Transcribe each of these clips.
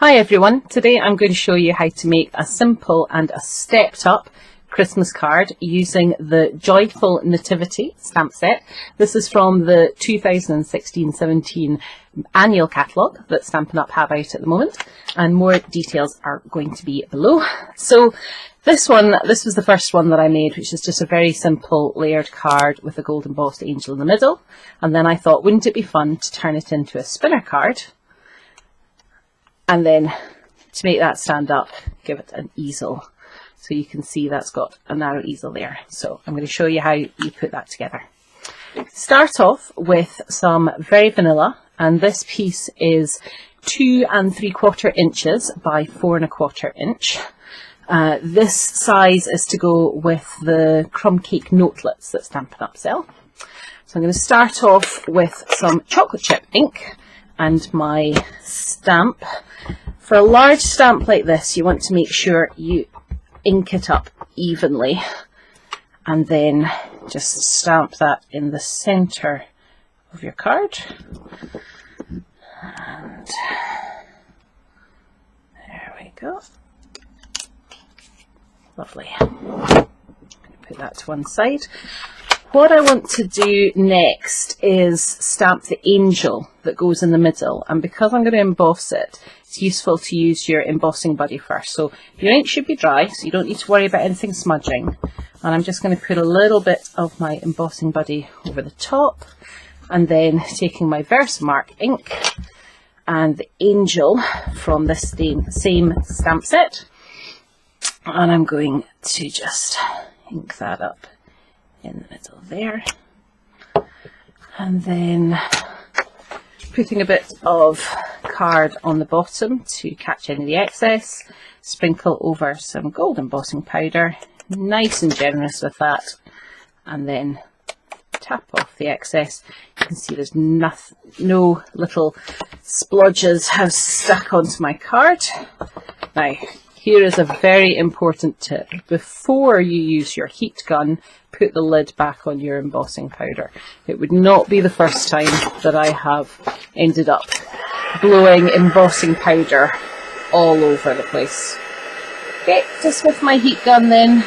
Hi everyone, today I'm going to show you how to make a simple and a stepped up Christmas card using the Joyful Nativity stamp set. This is from the 2016-17 annual catalogue that Stampin' Up have out at the moment, and more details are going to be below. So this was the first one that I made, which is just a very simple layered card with a gold embossed angel in the middle, and then I thought, wouldn't it be fun to turn it into a spinner card? And then to make that stand up, give it an easel. So you can see that's got a narrow easel there. So I'm going to show you how you put that together. Start off with some very vanilla, and this piece is 2 3/4 inches by 4 1/4 inch. This size is to go with the crumb cake notelets that Stampin' Up sell. So I'm going to start off with some chocolate chip ink and my stamp. For a large stamp like this, you want to make sure you ink it up evenly and then just stamp that in the center of your card. And there we go. Lovely. I'm going to put that to one side. What I want to do next is stamp the angel that goes in the middle, and because I'm going to emboss it, it's useful to use your embossing buddy first. So your ink should be dry, so you don't need to worry about anything smudging. And I'm just going to put a little bit of my embossing buddy over the top, and then taking my Versamark ink and the angel from this same stamp set, and I'm going to just ink that up in the middle there, and then putting a bit of card on the bottom to catch any of the excess, sprinkle over some gold embossing powder, nice and generous with that, and then tap off the excess. You can see there's no little splodges have stuck onto my card. Now here is a very important tip. Before you use your heat gun, put the lid back on your embossing powder. It would not be the first time that I have ended up blowing embossing powder all over the place. Okay, just with my heat gun then,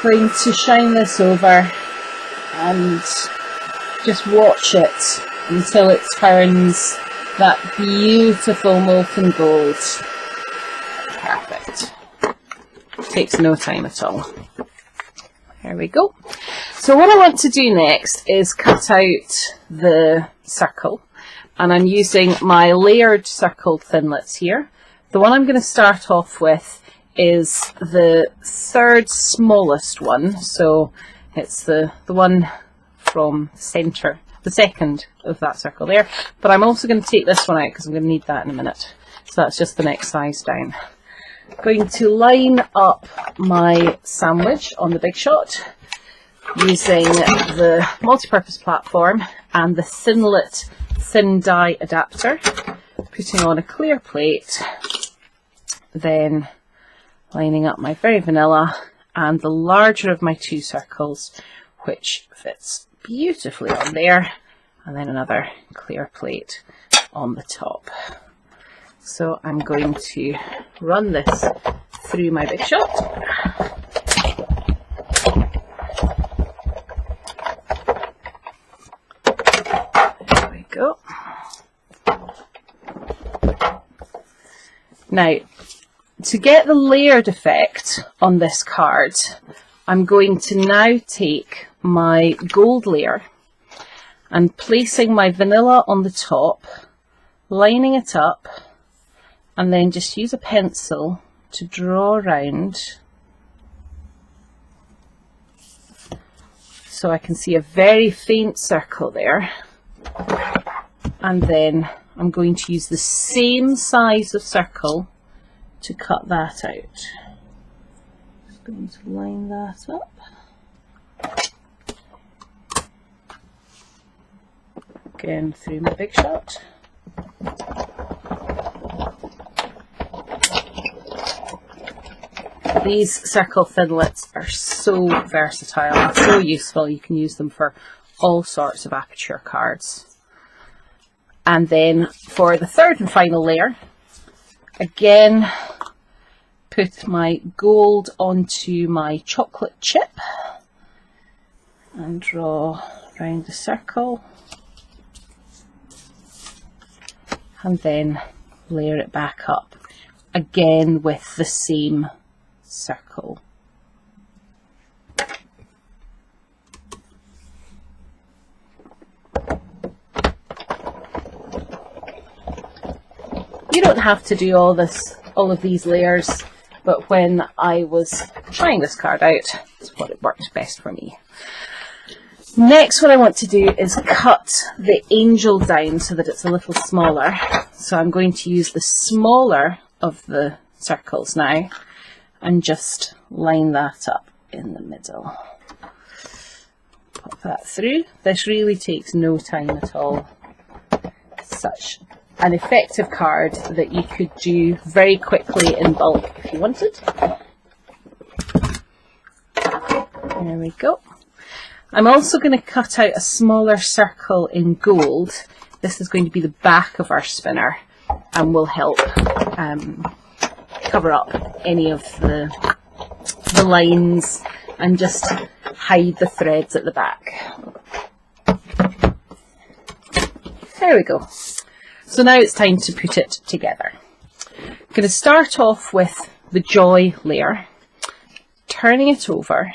going to shine this over and just watch it until it turns that beautiful molten gold. Perfect. Takes no time at all. There we go. So what I want to do next is cut out the circle, and I'm using my layered circled thinlits here. The one I'm going to start off with is the third smallest one, so it's the one from center, the second of that circle there, but I'm also going to take this one out because I'm going to need that in a minute. So that's just the next size down. Going to line up my sandwich on the Big Shot using the multi-purpose platform and the Thinlit thin die adapter, putting on a clear plate, then lining up my very vanilla and the larger of my two circles, which fits beautifully on there, and then another clear plate on the top. So I'm going to run this through my Big Shot. There we go. Now, to get the layered effect on this card, I'm going to now take my gold layer and placing my vanilla on the top, lining it up, and then just use a pencil to draw around so I can see a very faint circle there. And then I'm going to use the same size of circle to cut that out. Just going to line that up. Again through my Big Shot. These circle thinlits are so versatile and so useful. You can use them for all sorts of aperture cards. And then for the third and final layer, Again, put my gold onto my chocolate chip and draw around the circle, and then layer it back up again with the same circle. You don't have to do all of these layers, but when I was trying this card out, it's what it worked best for me. Next, what I want to do is cut the angel down so that it's a little smaller. So I'm going to use the smaller of the circles now and just line that up in the middle. Pop that through. This really takes no time at all. It's such an effective card that you could do very quickly in bulk if you wanted. There we go. I'm also going to cut out a smaller circle in gold. This is going to be the back of our spinner and will help cover up any of the lines and just hide the threads at the back. There we go. So now it's time to put it together. I'm going to start off with the joy layer, turning it over.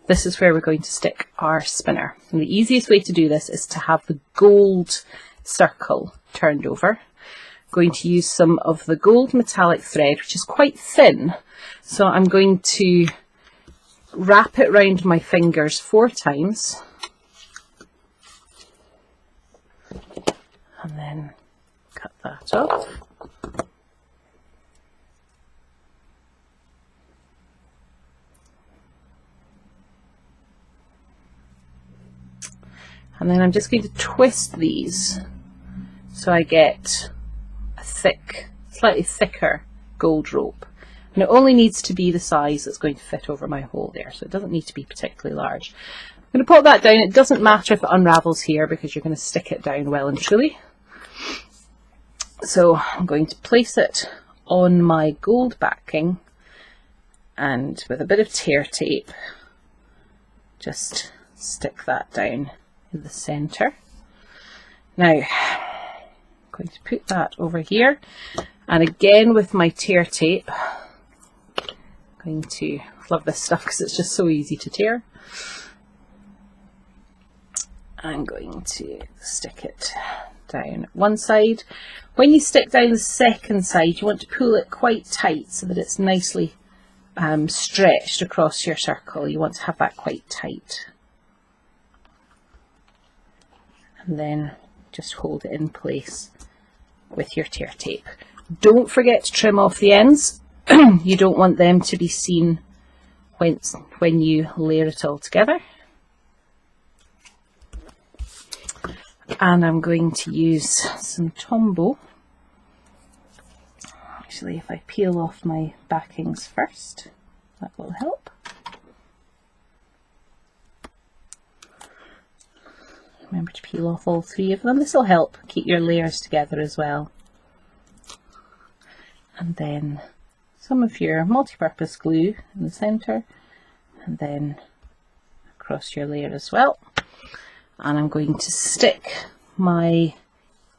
This is where we're going to stick our spinner. And the easiest way to do this is to have the gold circle turned over. I'm going to use some of the gold metallic thread, which is quite thin. So I'm going to wrap it round my fingers 4 times. And then cut that off. And then I'm just going to twist these so I get a thick, slightly thicker gold rope. And it only needs to be the size that's going to fit over my hole there, so it doesn't need to be particularly large. I'm going to pop that down. It doesn't matter if it unravels here because you're going to stick it down well and truly. So I'm going to place it on my gold backing and with a bit of tear tape just stick that down in the centre. Now I'm going to put that over here, and again with my tear tape, I'm going to love this stuff because it's just so easy to tear. I'm going to stick it down one side. When you stick down the second side, you want to pull it quite tight so that it's nicely stretched across your circle. You want to have that quite tight. And then just hold it in place with your tear tape. Don't forget to trim off the ends. You don't want them to be seen when you layer it all together. And I'm going to use some Tombow. Actually, if I peel off my backings first, that will help. Remember to peel off all 3 of them. This will help keep your layers together as well. And then some of your multi-purpose glue in the centre, and then across your layer as well. And I'm going to stick my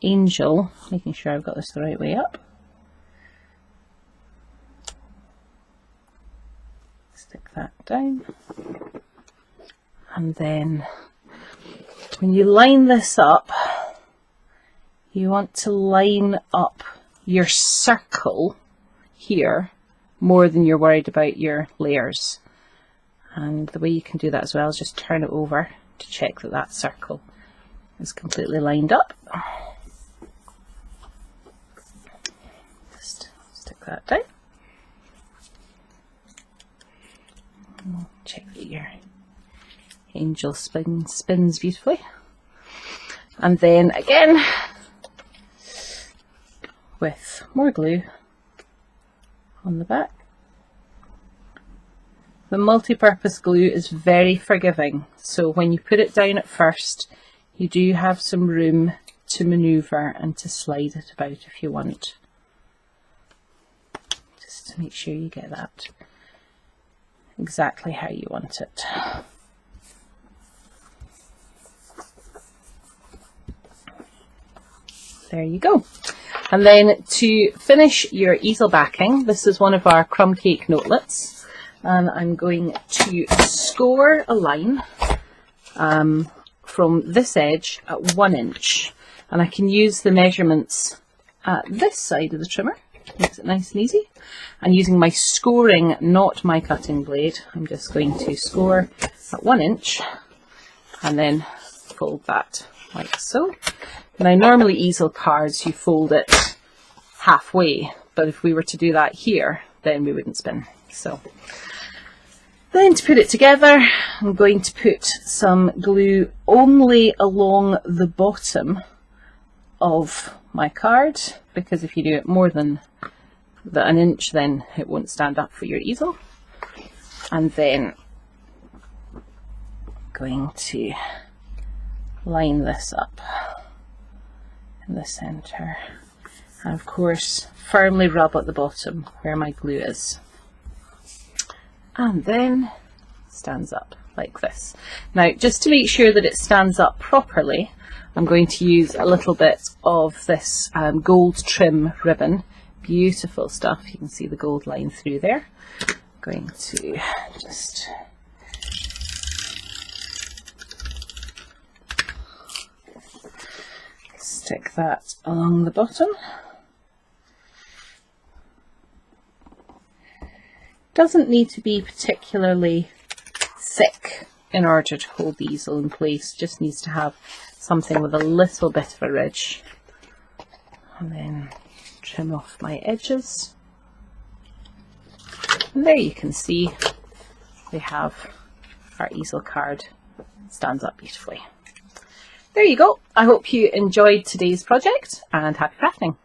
angel, making sure I've got this the right way up. Stick that down. And then when you line this up, you want to line up your circle here more than you're worried about your layers. And the way you can do that as well is just turn it over to check that that circle is completely lined up. Just stick that down. Check that your angel spins beautifully. And then again with more glue on the back. The multi-purpose glue is very forgiving, so when you put it down at first, you do have some room to manoeuvre and to slide it about if you want. to make sure you get that exactly how you want it. There you go. And then to finish your easel backing, this is one of our crumb cake notelets, and I'm going to score a line from this edge at 1 inch, and I can use the measurements at this side of the trimmer. Makes it nice and easy. And using my scoring, not my cutting blade, I'm just going to score at 1 inch and then fold that like so. Now normally easel cards you fold it halfway, but if we were to do that here then we wouldn't spin. So then to put it together, I'm going to put some glue only along the bottom of my card, because if you do it more than an inch then it won't stand up for your easel. And then I'm going to line this up in the centre, and of course firmly rub at the bottom where my glue is, and then stands up like this. Now just to make sure that it stands up properly, I'm going to use a little bit of this gold trim ribbon. Beautiful stuff, you can see the gold line through there. I'm going to just stick that along the bottom. Doesn't need to be particularly thick in order to hold the easel in place, just needs to have something with a little bit of a ridge. And then trim off my edges. And there you can see we have our easel card. It stands up beautifully. There you go. I hope you enjoyed today's project and happy crafting.